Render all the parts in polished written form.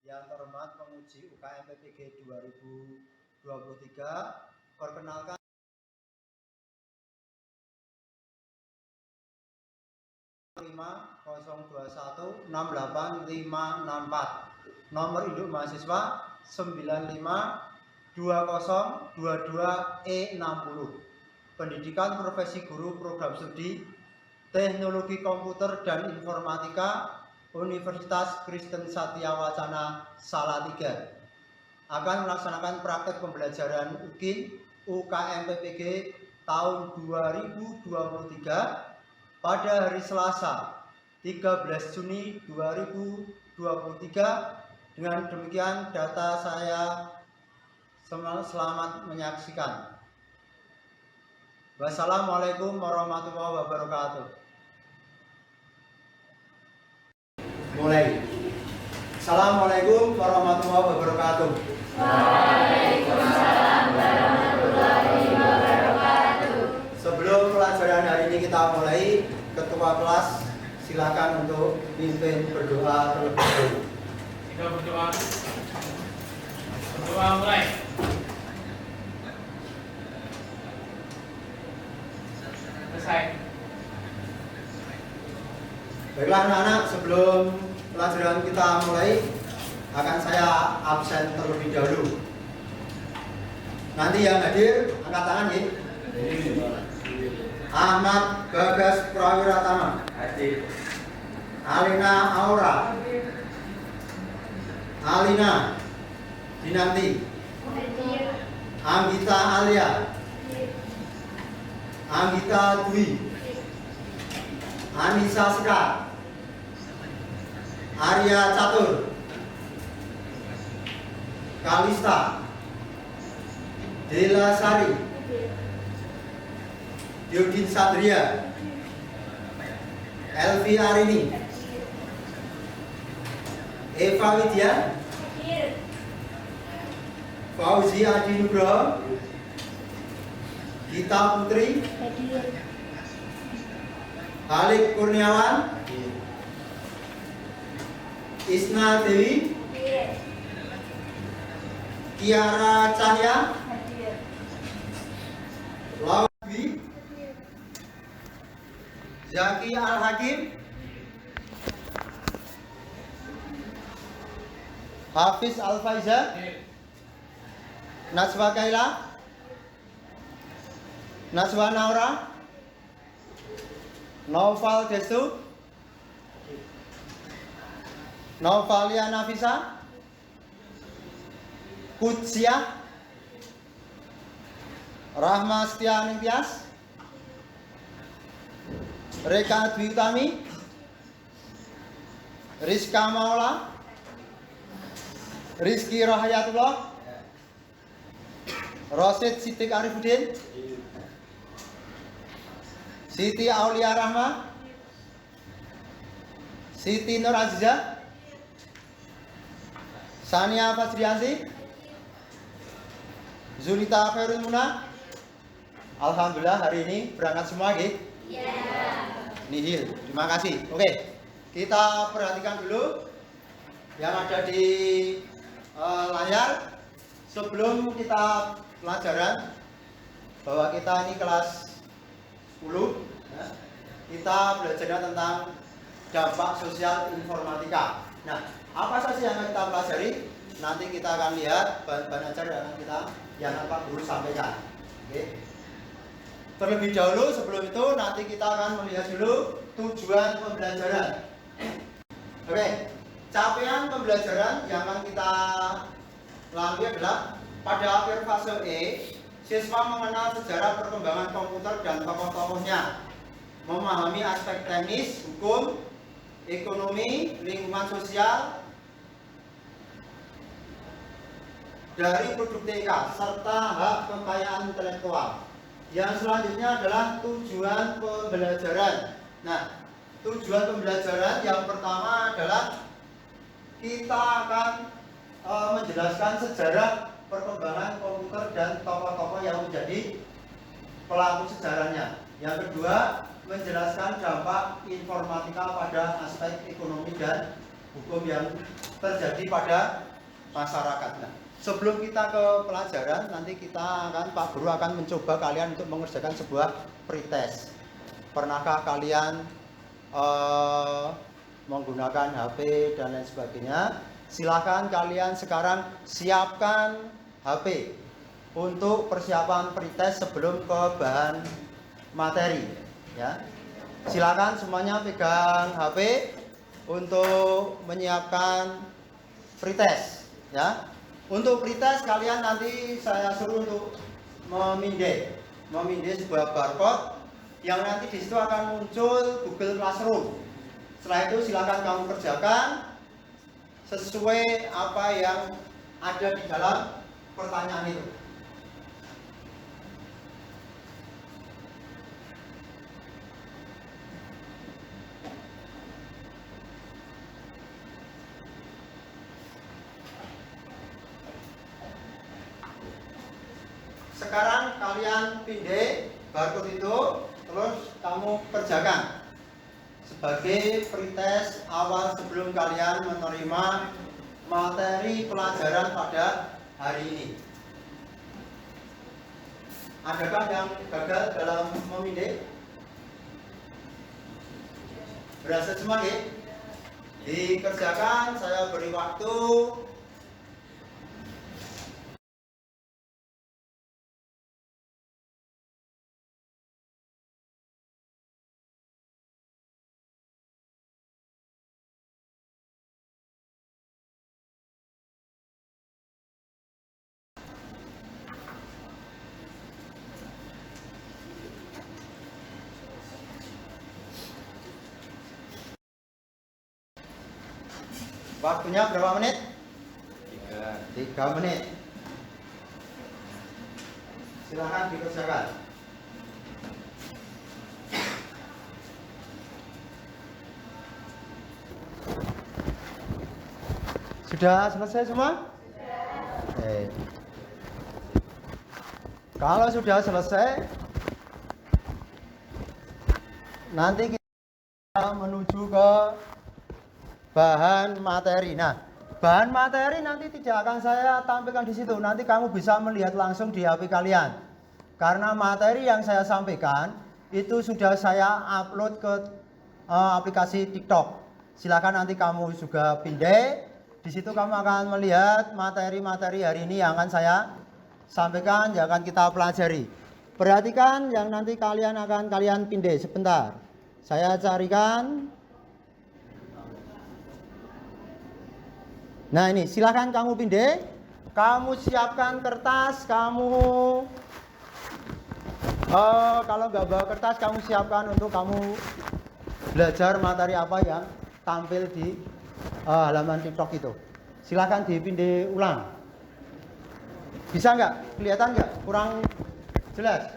Yang terhormat penguji UKM PPG 2023, perkenalkan 502168564, nomor induk mahasiswa 952022E60, pendidikan profesi guru program studi Teknologi Komputer dan Informatika Universitas Kristen Satya Wacana Salatiga, akan melaksanakan praktek pembelajaran UKM PPG tahun 2023 pada hari Selasa 13 Juni 2023. Dengan demikian data saya, selamat menyaksikan. Wassalamualaikum warahmatullahi wabarakatuh. Mulai. Assalamualaikum warahmatullahi wabarakatuh. Waalaikumsalam warahmatullahi wabarakatuh. Sebelum pelajaran hari ini kita mulai, Ketua kelas silakan untuk pimpin berdoa terlebih dahulu. Kita berdoa. Berdoa mulai. Selesai. Baiklah anak-anak, sebelum pelajaran kita mulai, akan saya absen terlebih dahulu. Nanti yang hadir angkat tangan ya. Ahmad Bagas Prawiratama, hadir. Alina Aura, Alina Dinanti, Anggita Alia, Anggita Dwi, Anissa Sekar, Arya Catur, Kalista, Dela Sari, Yudin Satria, Elvi Arini, Eva Widya, Fauzi Adi Nugroho, Gita Putri, Halik Kurniawan, Isna Dewi, Kiara Cahya, Lawi, Zaki Al-Hakim, Hafiz Al-Faiza, Naswa Kaila, Naswa Naura, Naufal Destu, Naufalia Nafisa, Kutsia, Rahma Setia Ningtyas, Reka Dwi Utami, Rizka Maula, Rizky Rahayatullah, Rosid Siddiq Arifuddin, Siti Aulia Rahma, Siti Nur Azizah, Sania Fajriansi, Zulita Khairul Muna. Alhamdulillah hari ini berangkat semua gitu? Ya. Nihil, terima kasih. Oke, kita perhatikan dulu yang ada di layar. Sebelum kita pelajaran, bahwa kita ini kelas 10 ya, kita belajar tentang dampak sosial informatika. Nah, apa saja yang akan kita pelajari? Nanti kita akan lihat bahan-bahan ajar yang Pak Guru sampaikan. Oke. Terlebih dahulu sebelum itu nanti kita akan melihat dulu tujuan pembelajaran. Oke, capaian pembelajaran yang akan kita lalui adalah pada akhir fase E, siswa mengenal sejarah perkembangan komputer dan tokoh-tokohnya, memahami aspek teknis, hukum, ekonomi, lingkungan sosial dari produk TK serta hak kekayaan intelektual. Yang selanjutnya adalah tujuan pembelajaran. Nah, tujuan pembelajaran yang pertama adalah kita akan menjelaskan sejarah perkembangan komputer dan tokoh-tokoh yang menjadi pelaku sejarahnya. Yang kedua, menjelaskan dampak informatika pada aspek ekonomi dan hukum yang terjadi pada masyarakat. Nah, sebelum kita ke pelajaran, nanti Pak Guru akan mencoba kalian untuk mengerjakan sebuah pretest. Pernahkah kalian menggunakan HP dan lain sebagainya? Silahkan kalian sekarang siapkan HP untuk persiapan pretest sebelum ke bahan materi, ya. Silakan semuanya pegang HP untuk menyiapkan pretest, ya. Untuk pretest kalian nanti saya suruh untuk memindai sebuah barcode yang nanti di situ akan muncul Google Classroom. Setelah itu silakan kamu kerjakan sesuai apa yang ada di dalam pertanyaan itu. Sekarang kalian pindai barcode itu, terus kamu kerjakan sebagai pretest awal sebelum kalian menerima materi pelajaran pada hari ini. Adakah yang gagal dalam memindai? Berhasil semua, dikerjakan, saya beri waktu. Waktunya berapa menit? 3 menit. Silakan dikerjakan. Sudah selesai semua? Sudah. Kalau sudah selesai, nanti kita menuju ke bahan materi. Nah, bahan materi nanti tidak akan saya tampilkan di situ. Nanti kamu bisa melihat langsung di HP kalian. Karena materi yang saya sampaikan itu sudah saya upload ke aplikasi TikTok. Silakan nanti kamu juga pindai. Di situ kamu akan melihat materi-materi hari ini yang akan saya sampaikan, yang akan kita pelajari. Perhatikan yang nanti kalian pindai sebentar. Saya carikan. Nah ini, silahkan kamu pindai, kamu siapkan kertas, kamu kalau nggak bawa kertas, kamu siapkan untuk kamu belajar materi apa yang tampil di halaman TikTok itu. Silahkan dipindai ulang. Bisa nggak? Kelihatan nggak? Kurang jelas?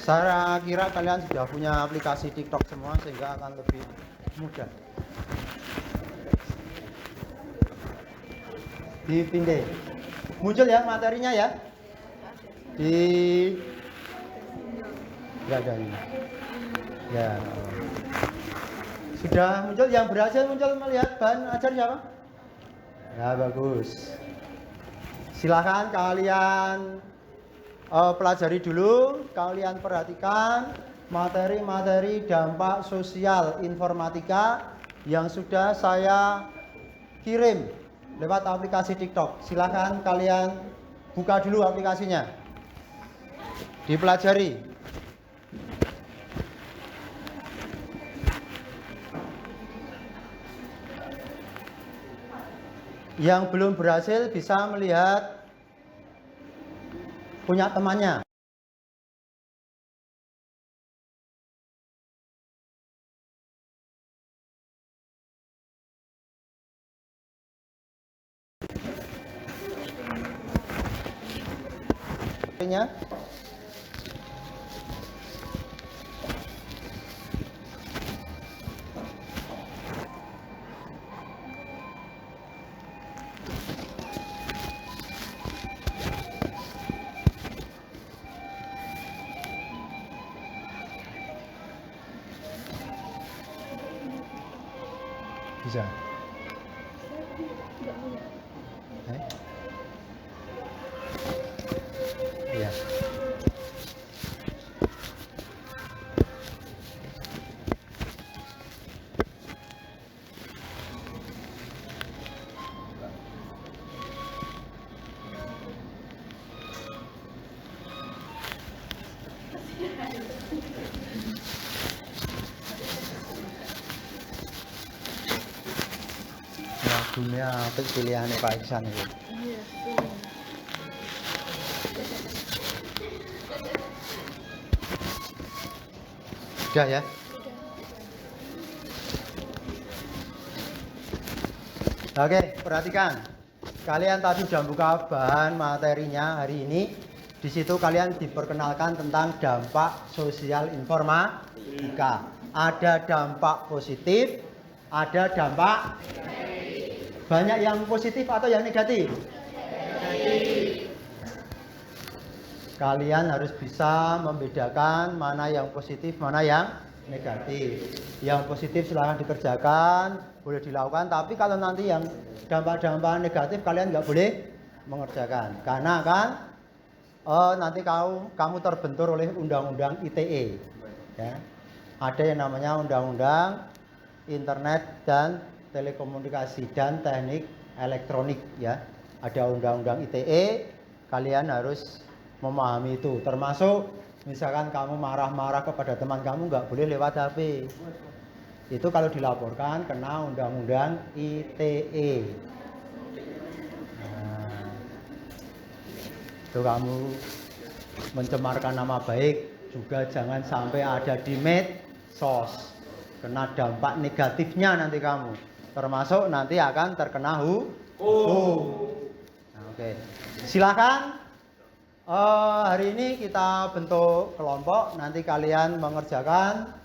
Saya kira kalian sudah punya aplikasi TikTok semua sehingga akan lebih mudah. Dipindai. Muncul ya materinya ya. Enggak ada ini. Ya. Sudah muncul, yang berhasil muncul melihat bahan ajar siapa? Ya bagus. Silakan kalian pelajari dulu, kalian perhatikan materi-materi dampak sosial informatika yang sudah saya kirim lewat aplikasi TikTok. Silakan kalian buka dulu aplikasinya, dipelajari. Yang belum berhasil bisa melihat punya temannya. Bisa. Iya. Lagunya apa pilihannya Pak Iksan itu? Sudah ya? Oke, perhatikan. Kalian tadi sudah buka bahan materinya hari ini. Di situ kalian diperkenalkan tentang dampak sosial informatika. Ada dampak positif, ada dampak banyak yang positif atau yang negatif? Kalian harus bisa membedakan mana yang positif, mana yang negatif. Yang positif silahkan dikerjakan, boleh dilakukan. Tapi kalau nanti yang dampak-dampak negatif kalian nggak boleh mengerjakan. Karena kan nanti kamu terbentur oleh undang-undang ITE. Ya. Ada yang namanya undang-undang internet dan telekomunikasi dan teknik elektronik. Ya. Ada undang-undang ITE, kalian harus memahami itu. Termasuk misalkan kamu marah-marah kepada teman kamu nggak boleh lewat HP. Itu kalau dilaporkan kena undang-undang ITE. Nah, itu kamu mencemarkan nama baik juga jangan sampai ada di medsos. Kena dampak negatifnya nanti kamu. Termasuk nanti akan terkena hukum. Nah, oke. Silakan. Hari ini kita bentuk kelompok. Nanti kalian mengerjakan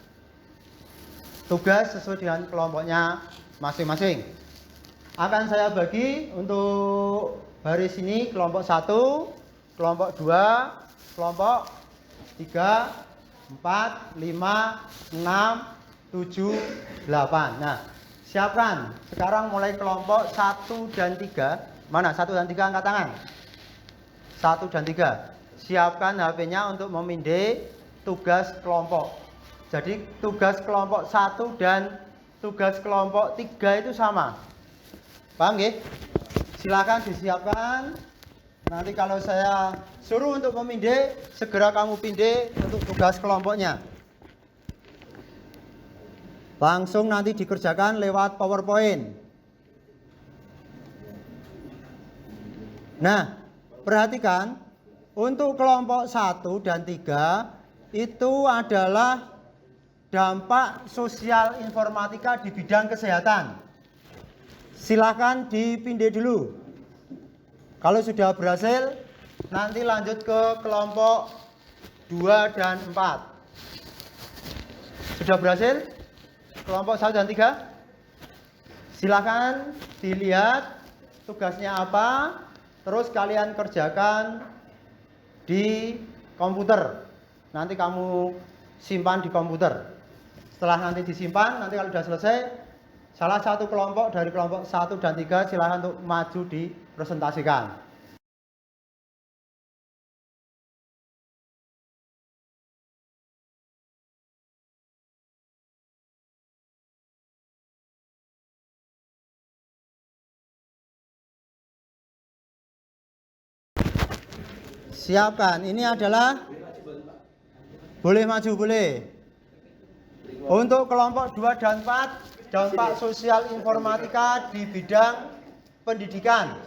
tugas sesuai dengan kelompoknya masing-masing. Akan saya bagi untuk baris ini kelompok 1, kelompok 2, kelompok 3, 4, 5, 6, 7, 8. Nah, siapkan. Sekarang mulai kelompok 1 dan 3. Mana 1 dan 3 angkat tangan? 1 dan 3. Siapkan HP-nya untuk memindai tugas kelompok. Jadi tugas kelompok 1 dan tugas kelompok 3 itu sama. Paham nggih? Silakan disiapkan. Nanti kalau saya suruh untuk memindai, segera kamu pindai untuk tugas kelompoknya. Langsung nanti dikerjakan lewat PowerPoint. Nah, perhatikan, untuk kelompok 1 dan 3 itu adalah dampak sosial informatika di bidang kesehatan. Silakan dipindai dulu. Kalau sudah berhasil, nanti lanjut ke kelompok 2 dan 4. Sudah berhasil? Kelompok 1 dan 3? Silakan dilihat tugasnya apa. Terus kalian kerjakan di komputer. Nanti kamu simpan di komputer. Setelah nanti disimpan, nanti kalau sudah selesai, salah satu kelompok dari kelompok 1 dan 3 silakan untuk maju dipresentasikan. Siapkan, ini adalah boleh maju, boleh. Untuk kelompok 2 dan 4, dampak sosial informatika di bidang pendidikan.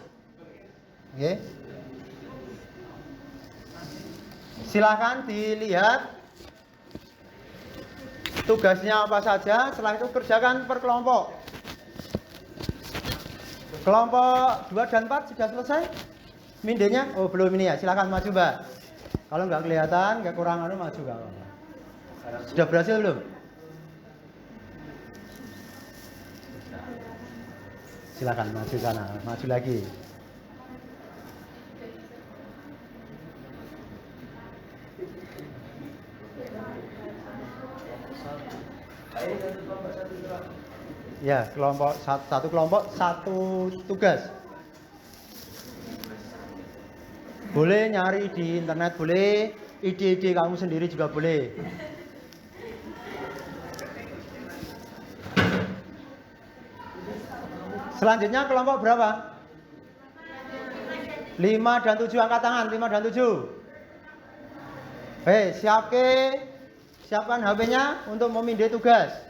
Oke. Silakan dilihat tugasnya apa saja, setelah itu kerjakan per kelompok. Kelompok 2 dan 4 sudah selesai? Mindenya? Oh belum ini ya, silakan maju Mbak. Kalau nggak kelihatan, kekurangan maju nggak apa-apa. Sudah berhasil belum? Silakan maju sana, maju lagi. Ya, satu kelompok satu tugas. Boleh nyari di internet, boleh ide-ide kamu sendiri juga boleh. Selanjutnya kelompok berapa? 5 dan 7, angkat tangan. 5 dan 7. Siapkan HP-nya untuk memindai tugas.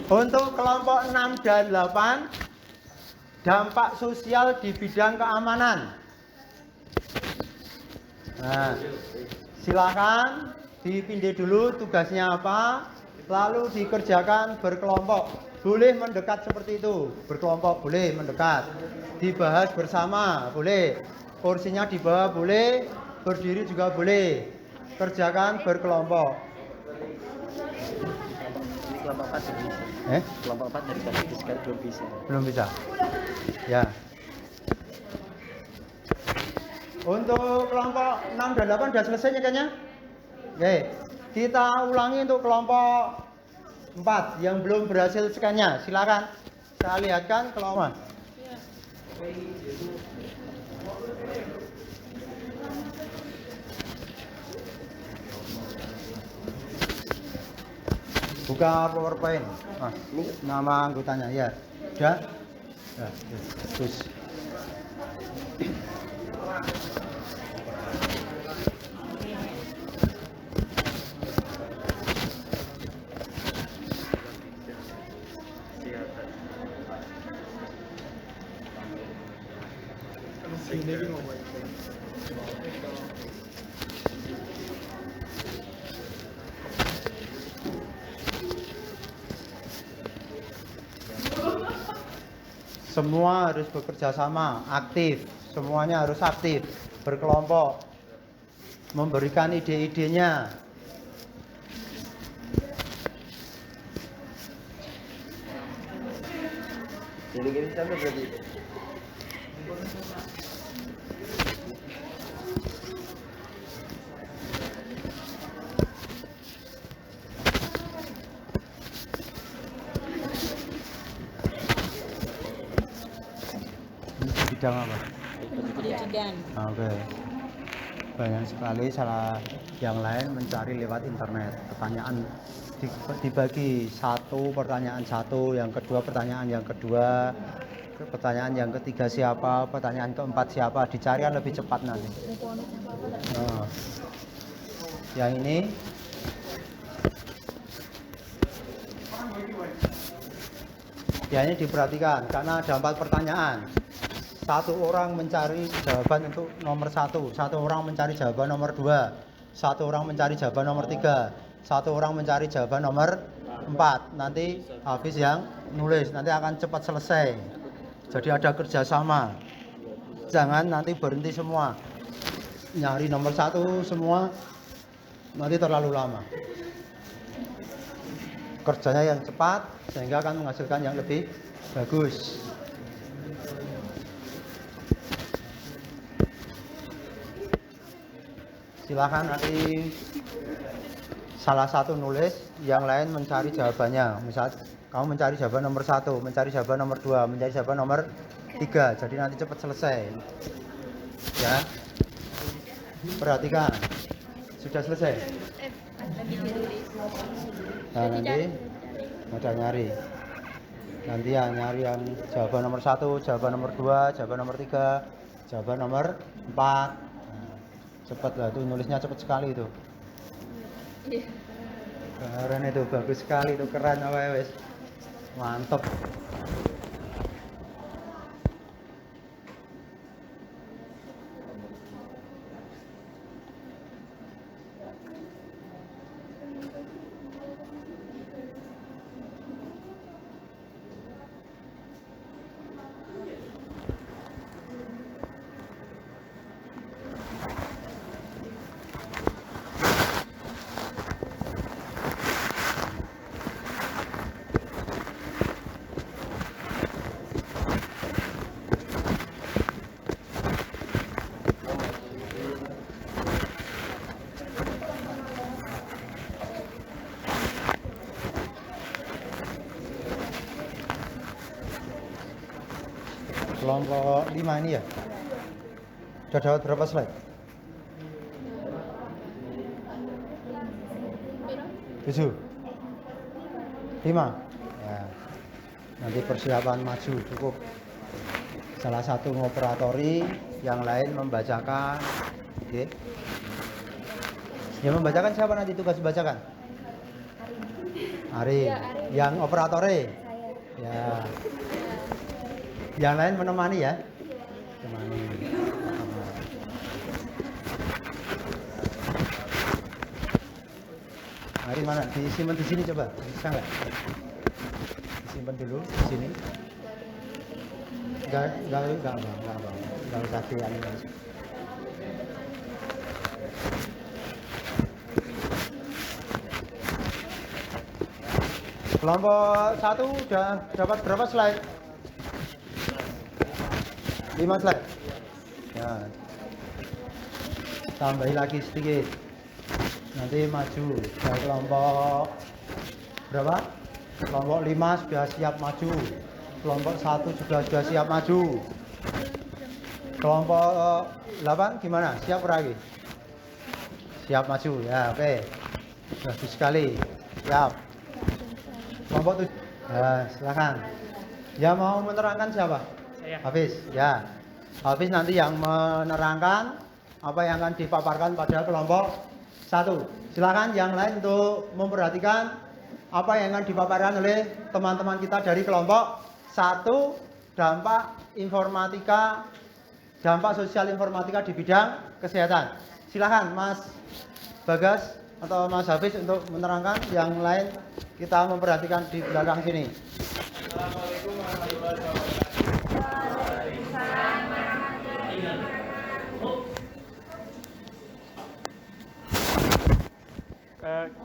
Untuk kelompok 6 dan 8, dampak sosial di bidang keamanan. Nah, silakan dipindai dulu tugasnya apa, lalu dikerjakan berkelompok. Boleh mendekat seperti itu, berkelompok boleh mendekat. Dibahas bersama, boleh. Kursinya di bawah boleh, berdiri juga boleh. Kerjakan berkelompok. Kelompok 4 belum bisa. Kelompok 4 dari tadi sekali belum bisa. Belum bisa. Ya. Untuk kelompok 6 dan 8 sudah selesai kayaknya. Oke. Kita ulangi untuk kelompok 4 yang belum berhasil scan-nya. Silakan. Saya lihatkan kelompok. Buka PowerPoint. Nah, ini nama anggotanya ya. Sudah? Ya, terus. Semua harus bekerja sama, aktif. Semuanya harus aktif, berkelompok, memberikan ide-idenya. Gini sampai berarti. Bidang apa? Pendidikan. Oke. Banyak sekali salah yang lain mencari lewat internet. Pertanyaan dibagi satu, pertanyaan satu, yang kedua pertanyaan yang kedua, pertanyaan yang ketiga siapa, pertanyaan keempat siapa, dicari yang lebih cepat nanti. Nah, yang ini ya ini diperhatikan karena ada 4 pertanyaan. Satu orang mencari jawaban untuk nomor 1, satu orang mencari jawaban nomor 2, satu orang mencari jawaban nomor 3, satu orang mencari jawaban nomor 4. Nanti habis yang nulis, nanti akan cepat selesai. Jadi ada kerjasama. Jangan nanti berhenti semua. Nyari nomor 1 semua, nanti terlalu lama. Kerjanya yang cepat sehingga akan menghasilkan yang lebih bagus. Silakan nanti salah satu nulis, yang lain mencari jawabannya. Misal kamu mencari jawaban nomor 1, mencari jawaban nomor 2, mencari jawaban nomor 3. Jadi nanti cepat selesai. Ya. Perhatikan. Sudah selesai? Nah, nanti ada nyari. Nanti yang nyari yang jawaban nomor 1, jawaban nomor 2, jawaban nomor 3, jawaban nomor 4. Cepat lah, itu nulisnya cepat sekali itu. Keren itu, bagus sekali itu, keren apa ya wes. Mantap. Kelompok 5 ini ya. Sudah dapat berapa slide? 7. 5. Ya. Nanti persiapan maju cukup. Salah satu ngoperatori, yang lain membacakan. Oke. Yang membacakan siapa nanti tugas bacakan? Ari. Yang operatore? Ya. Yang lain menemani ya? Menemani. Ari mana? Disimpan di sini coba. Bisa nggak? Disimpan dulu di sini. Enggak usah dianiaya. Kelompok 1 udah dapat berapa slide? 5 slide. Ya. Tambahin lagi sedikit. Nanti maju. Dari kelompok berapa? Kelompok 5 sudah siap maju. Kelompok 1 juga sudah siap maju. Kelompok 8 gimana? Siap lagi? Siap maju. Ya, oke. Bagus sekali. Siap. Kelompok 7. Ya, silakan. Yang mau menerangkan siapa? Saya. Hafiz. Ya. Hafiz nanti yang menerangkan apa yang akan dipaparkan pada kelompok 1. Silakan yang lain untuk memperhatikan apa yang akan dipaparkan oleh teman-teman kita dari kelompok 1, dampak informatika, dampak sosial informatika di bidang kesehatan. Silakan Mas Bagas atau Mas Hafiz untuk menerangkan, yang lain kita memperhatikan di belakang sini. Assalamualaikum warahmatullahi wabarakatuh.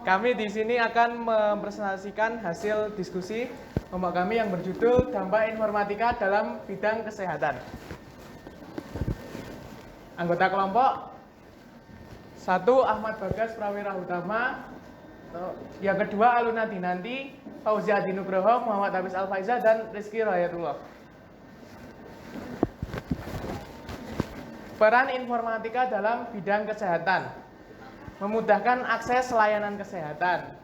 Kami di sini akan mempresentasikan hasil diskusi kelompok kami yang berjudul Dampak Informatika dalam Bidang Kesehatan. Anggota kelompok 1 Ahmad Bagas Prawira Utama, yang kedua Aluna Dinanti, Fauzi Adi Nugroho, Muhammad Hafiz Al-Faizah, dan Rizky Rayatullah. Peran informatika dalam bidang kesehatan: memudahkan akses layanan kesehatan,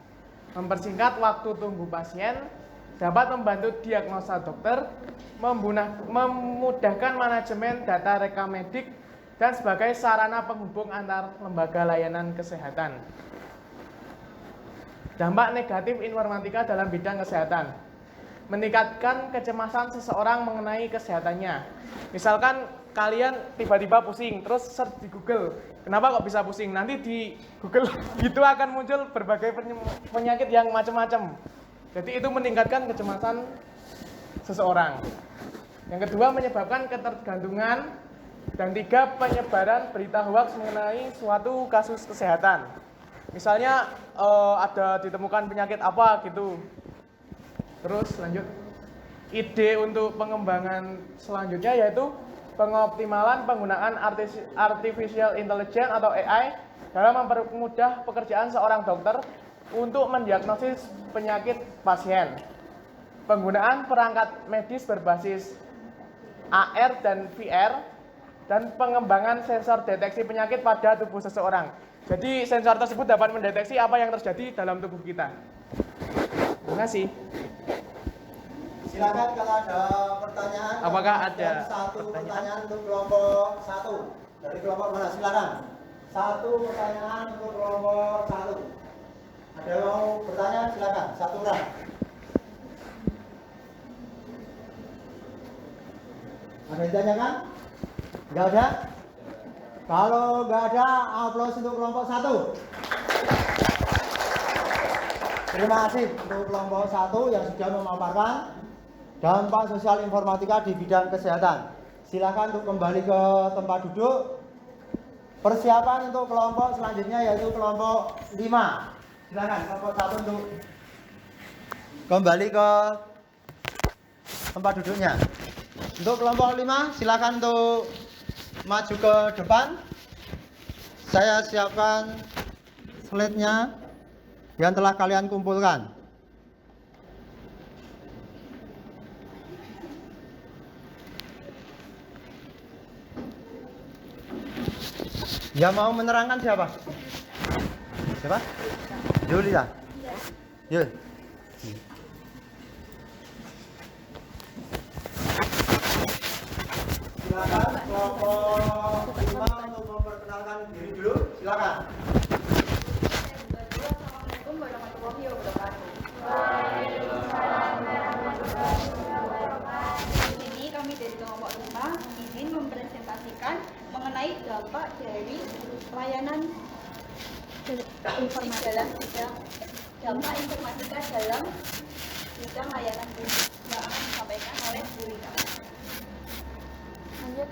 mempersingkat waktu tunggu pasien, dapat membantu diagnosa dokter, memudahkan manajemen data rekam medik, dan sebagai sarana penghubung antar lembaga layanan kesehatan. Dampak negatif informatika dalam bidang kesehatan: meningkatkan kecemasan seseorang mengenai kesehatannya. Misalkan kalian tiba-tiba pusing, terus search di Google, kenapa kok bisa pusing? Nanti di Google itu akan muncul berbagai penyakit yang macam-macam. Jadi itu meningkatkan kecemasan seseorang. Yang kedua, menyebabkan ketergantungan. Dan 3, penyebaran berita hoaks mengenai suatu kasus kesehatan. Misalnya ada ditemukan penyakit apa gitu. Terus lanjut. Ide untuk pengembangan selanjutnya yaitu pengoptimalan penggunaan artificial intelligence atau AI dalam mempermudah pekerjaan seorang dokter untuk mendiagnosis penyakit pasien. Penggunaan perangkat medis berbasis AR dan VR, dan pengembangan sensor deteksi penyakit pada tubuh seseorang. Jadi sensor tersebut dapat mendeteksi apa yang terjadi dalam tubuh kita. Terima kasih. Silakan kalau ada pertanyaan. Apakah ada satu pertanyaan untuk kelompok 1? Dari kelompok mana? Silakan. 1 pertanyaan untuk kelompok 1. Ada yang mau bertanya? Silakan. 1 orang. Ada yang ditanyakan? Enggak ada? Kalau enggak ada, aplaus untuk kelompok 1. Terima kasih untuk kelompok 1 yang sudah memaparkan dampak sosial informatika di bidang kesehatan. Silakan untuk kembali ke tempat duduk. Persiapan untuk kelompok selanjutnya yaitu kelompok 5. Silakan kelompok 1 untuk kembali ke tempat duduknya. Untuk kelompok 5, silakan untuk maju ke depan. Saya siapkan slide-nya yang telah kalian kumpulkan. Yang mau menerangkan siapa? Siapa? Julita. Yul. Silakan kelompok 5 untuk memperkenalkan diri dulu. Silakan. Assalamualaikum warahmatullahi wabarakatuh. Di sini kami dari kelompok 5 ingin mempresentasikan mengenai dampak dari layanan informatika dalam bidang dampak informatika dalam bidang layanan publik yang akan disampaikan oleh Bu Rita. Lanjut.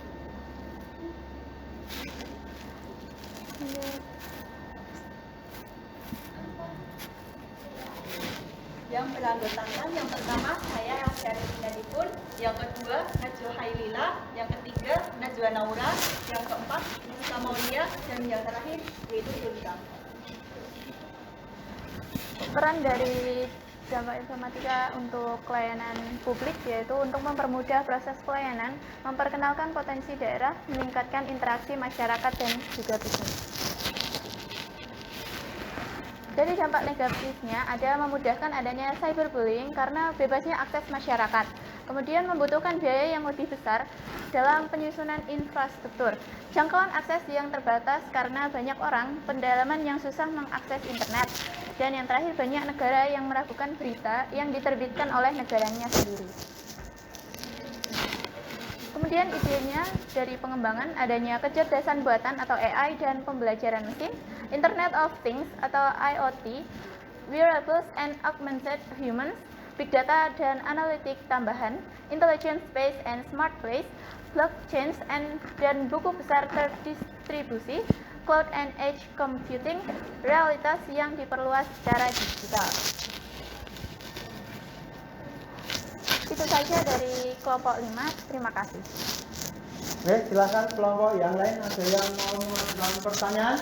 Yang beranggotakan yang pertama saya Elsa Rinalipun, yang kedua Najwa Hailila, yang ketiga Najwa Naura, yang keempat Musa Maulia, dan yang terakhir yaitu Julita. Peran dari dampak informatika untuk pelayanan publik yaitu untuk mempermudah proses pelayanan, memperkenalkan potensi daerah, meningkatkan interaksi masyarakat dan juga bisnis. Dari dampak negatifnya ada memudahkan adanya cyberbullying karena bebasnya akses masyarakat. Kemudian membutuhkan biaya yang lebih besar dalam penyusunan infrastruktur. Jangkauan akses yang terbatas karena banyak orang, pendalaman yang susah mengakses internet. Dan yang terakhir banyak negara yang meragukan berita yang diterbitkan oleh negaranya sendiri. Kemudian idenya dari pengembangan adanya kecerdasan buatan atau AI dan pembelajaran mesin, Internet of Things atau IoT, wearables and augmented humans, big data dan analitik tambahan, intelligent space and smart place, blockchain dan buku besar terdistribusi, cloud and edge computing, realitas yang diperluas secara digital. Itu saja dari kelompok 5. Terima kasih. Oke, silakan kelompok yang lain ada yang mau mengajukan pertanyaan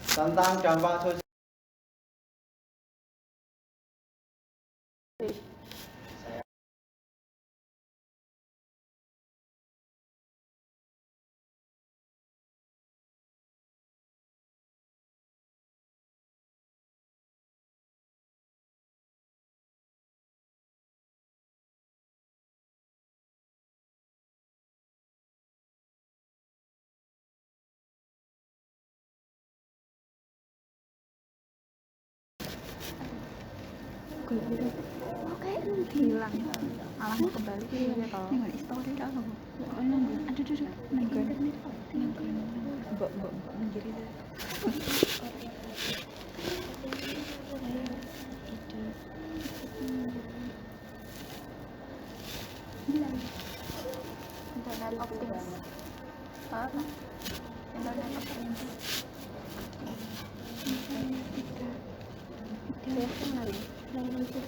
tentang dampak sosial. Oke, hilang. Malah kembali ke dia kalau. Ini story dah aku. Internet of Things. Apa? Internet of Things.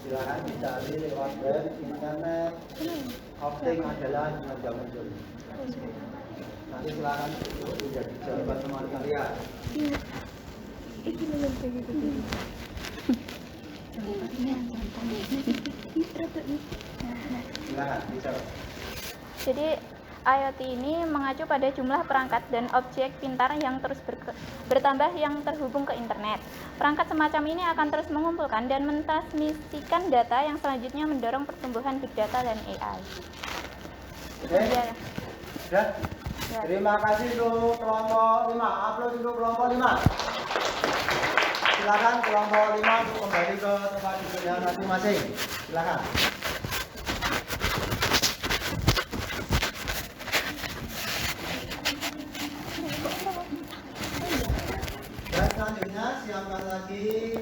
Silakan dicari lewat web, internet, opting adalah semacam muncul. Nanti silakan itu menjadi jawaban teman kalian. Silakan bicara. Jadi IoT ini mengacu pada jumlah perangkat dan objek pintar yang terus bertambah yang terhubung ke internet. Perangkat semacam ini akan terus mengumpulkan dan mentransmisikan data yang selanjutnya mendorong pertumbuhan big data dan AI. Oke, sudah. Ya. Terima kasih untuk kelompok 5. Upload untuk kelompok 5. Silakan kelompok 5 untuk kembali ke tempat duduknya masing-masing. Silakan. Dan selanjutnya siapkan lagi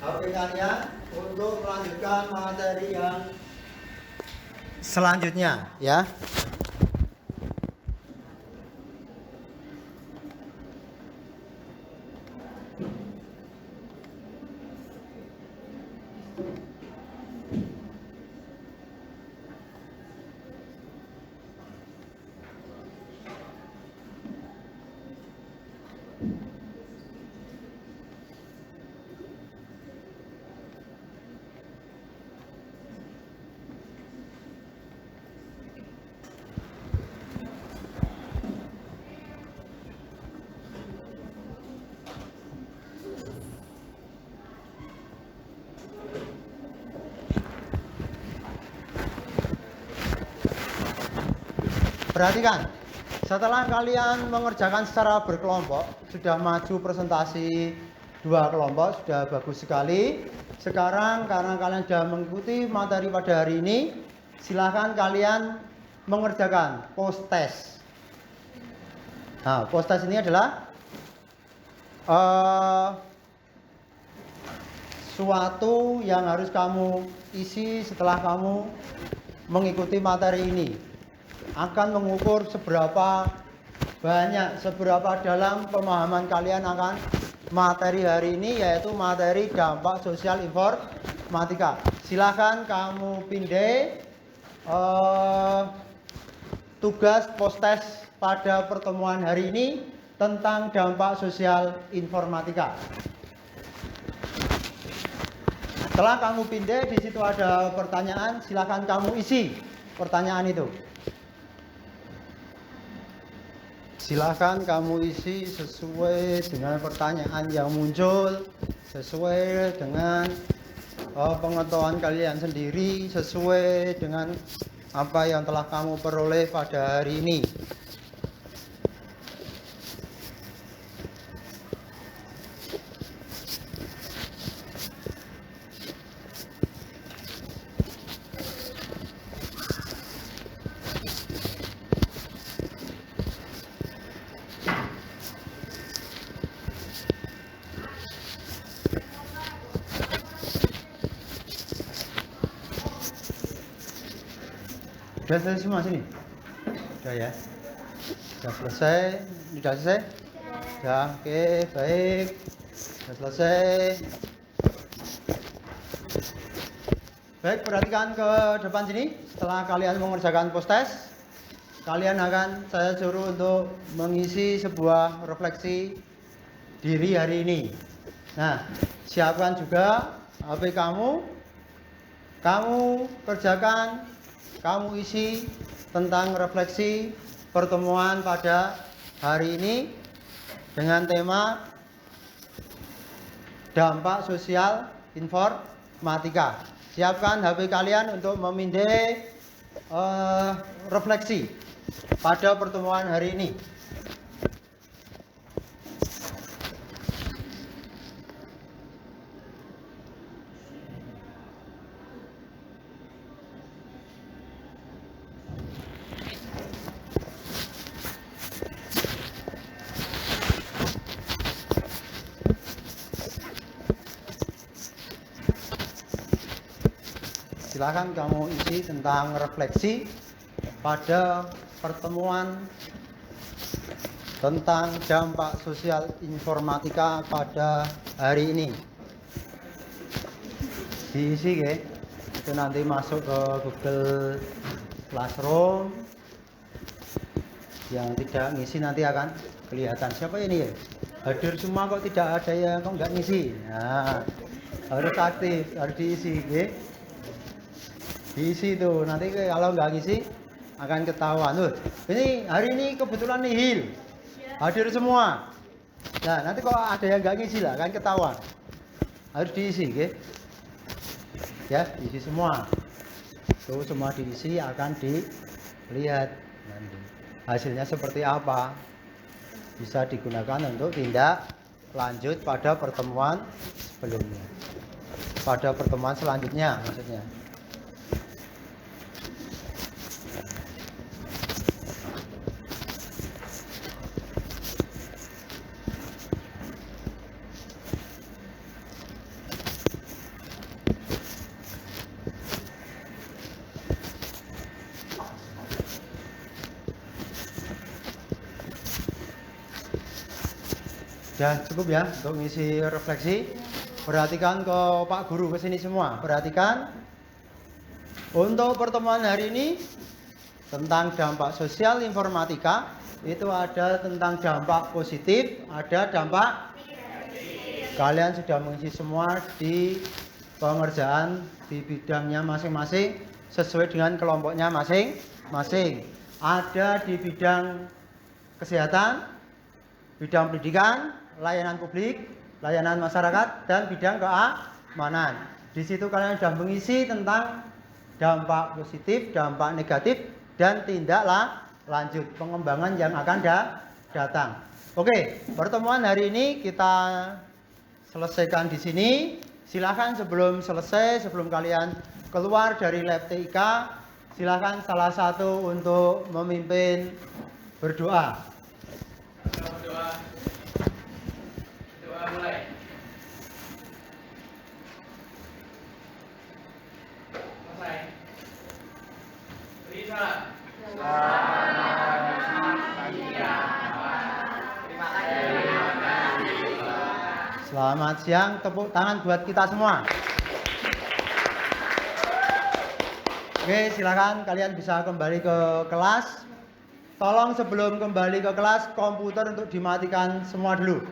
HP kalian untuk melanjutkan materi yang selanjutnya ya. Perhatikan, setelah kalian mengerjakan secara berkelompok, sudah maju presentasi 2 kelompok, sudah bagus sekali. Sekarang karena kalian sudah mengikuti materi pada hari ini, silahkan kalian mengerjakan post test. Nah, post test ini adalah suatu yang harus kamu isi setelah kamu mengikuti materi ini. Akan mengukur seberapa banyak, seberapa dalam pemahaman kalian akan materi hari ini, yaitu materi dampak sosial informatika. Silahkan kamu pindai tugas post test pada pertemuan hari ini tentang dampak sosial informatika. Setelah kamu pindai, di situ ada pertanyaan, silahkan kamu isi pertanyaan itu. Silahkan kamu isi sesuai dengan pertanyaan yang muncul, sesuai dengan pengetahuan kalian sendiri, sesuai dengan apa yang telah kamu peroleh pada hari ini. Sudah selesai semua sini? Sudah ya? Sudah selesai? Sudah selesai? Sudah, oke, baik. Sudah selesai. Baik, perhatikan ke depan sini. Setelah kalian mengerjakan post test, kalian akan saya suruh untuk mengisi sebuah refleksi diri hari ini. Nah, siapkan juga HP kamu. Kamu kerjakan, kamu isi tentang refleksi pertemuan pada hari ini dengan tema dampak sosial informatika. Siapkan HP kalian untuk memindai refleksi pada pertemuan hari ini. Silakan kamu isi tentang refleksi pada pertemuan tentang dampak sosial informatika pada hari ini. Diisi ya, itu nanti masuk ke Google Classroom. Yang tidak ngisi nanti akan kelihatan siapa ini ya. Hadir semua kok tidak ada yang kok nggak ngisi. Nah, harus aktif, harus diisi ya. Diisi tuh, nanti kalau nggak ngisi akan ketahuan. Tuh, ini hari ini kebetulan nihil, hadir semua. Nah, nanti kalau ada yang nggak ngisi lah, akan ketahuan. Harus diisi, gitu. Ya, diisi semua. Tuh, semua diisi akan dilihat nanti. Hasilnya seperti apa? Bisa digunakan untuk tindak lanjut pada pertemuan sebelumnya. Pada pertemuan selanjutnya maksudnya. Ya cukup ya untuk ngisi refleksi. Perhatikan ke Pak Guru kesini semua. Perhatikan untuk pertemuan hari ini tentang dampak sosial informatika itu ada tentang dampak positif, ada dampak. Kalian sudah mengisi semua di pengerjaan di bidangnya masing-masing sesuai dengan kelompoknya masing-masing. Ada di bidang kesehatan, bidang pendidikan, layanan publik, layanan masyarakat, dan bidang keamanan. Di situ kalian sudah mengisi tentang dampak positif, dampak negatif, dan tindak lanjut, pengembangan yang akan datang. Oke, pertemuan hari ini kita selesaikan di sini. Silakan sebelum selesai, sebelum kalian keluar dari lab TIK, silakan salah satu untuk memimpin berdoa. Berdoa. Doa mulai. Selesai. Risa. Selamat siang, tepuk tangan buat kita semua. Oke, silakan kalian bisa kembali ke kelas. Tolong sebelum kembali ke kelas, komputer untuk dimatikan semua dulu.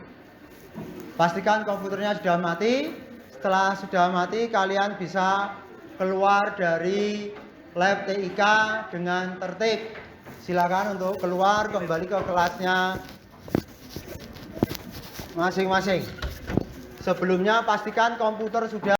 Pastikan komputernya sudah mati. Setelah sudah mati, kalian bisa keluar dari lab TIK dengan tertib. Silakan untuk keluar kembali ke kelasnya masing-masing. Sebelumnya pastikan komputer sudah